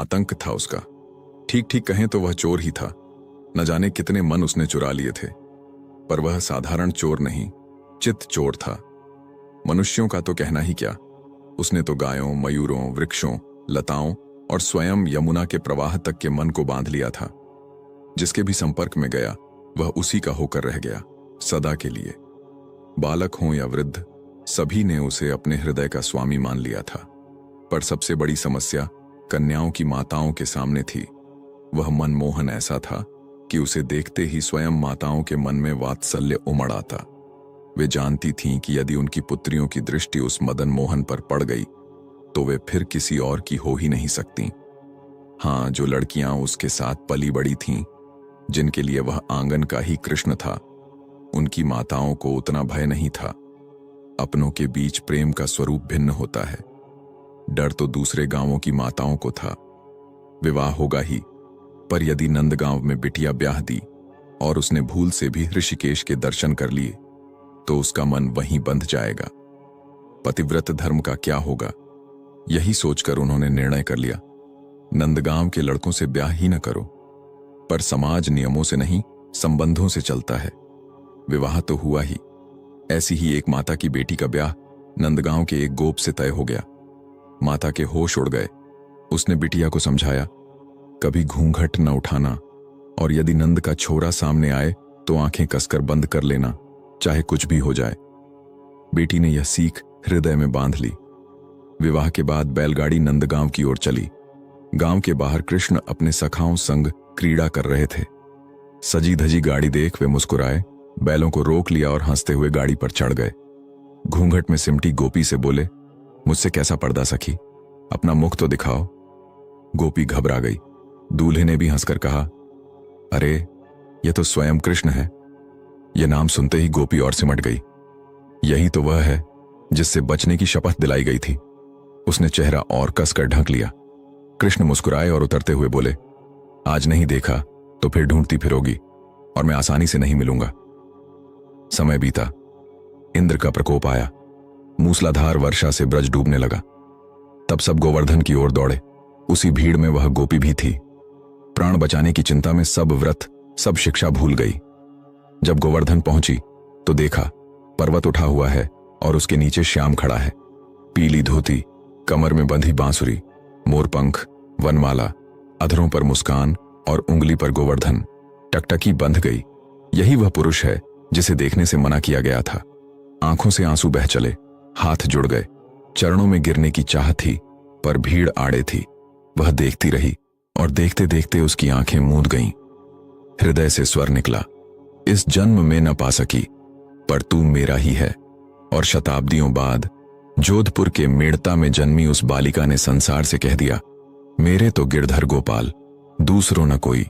आतंक था उसका। ठीक ठीक कहें तो वह चोर ही था। न जाने कितने मन उसने चुरा लिए थे, पर वह साधारण चोर नहीं, चित्त चोर था। मनुष्यों का तो कहना ही क्या, उसने तो गायों, मयूरों, वृक्षों, लताओं और स्वयं यमुना के प्रवाह तक के मन को बांध लिया था। जिसके भी संपर्क में गया वह उसी का होकर रह गया, सदा के लिए। बालक हो या वृद्ध, सभी ने उसे अपने हृदय का स्वामी मान लिया था। पर सबसे बड़ी समस्या कन्याओं की माताओं के सामने थी। वह मनमोहन ऐसा था कि उसे देखते ही स्वयं माताओं के मन में वात्सल्य उमड़ आता। वे जानती थीं कि यदि उनकी पुत्रियों की दृष्टि उस मदन मोहन पर पड़ गई तो वे फिर किसी और की हो ही नहीं सकती। हाँ, जो लड़कियां उसके साथ पली बड़ी थीं, जिनके लिए वह आंगन का ही कृष्ण था, उनकी माताओं को उतना भय नहीं था। अपनों के बीच प्रेम का स्वरूप भिन्न होता है। डर तो दूसरे गांवों की माताओं को था। विवाह होगा ही, पर यदि नंदगांव में बिटिया ब्याह दी और उसने भूल से भी ऋषिकेश के दर्शन कर लिए तो उसका मन वहीं बंध जाएगा। पतिव्रत धर्म का क्या होगा, यही सोचकर उन्होंने निर्णय कर लिया, नंदगांव के लड़कों से ब्याह ही न करो। पर समाज नियमों से नहीं, संबंधों से चलता है। विवाह तो हुआ ही। ऐसी ही एक माता की बेटी का ब्याह नंदगांव के एक गोप से तय हो गया। माता के होश उड़ गए। उसने बिटिया को समझाया, कभी घूंघट न उठाना, और यदि नंद का छोरा सामने आए तो आंखें कसकर बंद कर लेना, चाहे कुछ भी हो जाए। बेटी ने यह सीख हृदय में बांध ली। विवाह के बाद बैलगाड़ी नंदगांव की ओर चली। गांव के बाहर कृष्ण अपने सखाओं संग क्रीड़ा कर रहे थे। सजी धजी गाड़ी देख वे मुस्कुराए, बैलों को रोक लिया और हंसते हुए गाड़ी पर चढ़ गए। घूंघट में सिमटी गोपी से बोले, मुझसे कैसा पर्दा सखी, अपना मुख तो दिखाओ। गोपी घबरा गई। दूल्हे ने भी हंसकर कहा, अरे यह तो स्वयं कृष्ण है। यह नाम सुनते ही गोपी और सिमट गई। यही तो वह है जिससे बचने की शपथ दिलाई गई थी। उसने चेहरा और कसकर ढक लिया। कृष्ण मुस्कुराए और उतरते हुए बोले, आज नहीं देखा तो फिर ढूंढती फिरोगी, और मैं आसानी से नहीं मिलूंगा। समय बीता। इंद्र का प्रकोप आया। मूसलाधार वर्षा से ब्रज डूबने लगा। तब सब गोवर्धन की ओर दौड़े। उसी भीड़ में वह गोपी भी थी। प्राण बचाने की चिंता में सब व्रत, सब शिक्षा भूल गई। जब गोवर्धन पहुंची तो देखा पर्वत उठा हुआ है और उसके नीचे श्याम खड़ा है। पीली धोती, कमर में बंधी बांसुरी, मोरपंख, वनमाला, अधरों पर मुस्कान और उंगली पर गोवर्धन। टकटकी बंध गई। यही वह पुरुष है जिसे देखने से मना किया गया था। आंखों से आंसू बह चले, हाथ जुड़ गए। चरणों में गिरने की चाह थी, पर भीड़ आड़े थी। वह देखती रही और देखते देखते उसकी आंखें मूंद गईं। हृदय से स्वर निकला, इस जन्म में न पा सकी, पर तू मेरा ही है। और शताब्दियों बाद जोधपुर के मेड़ता में जन्मी उस बालिका ने संसार से कह दिया, मेरे तो गिरधर गोपाल, दूसरों न कोई।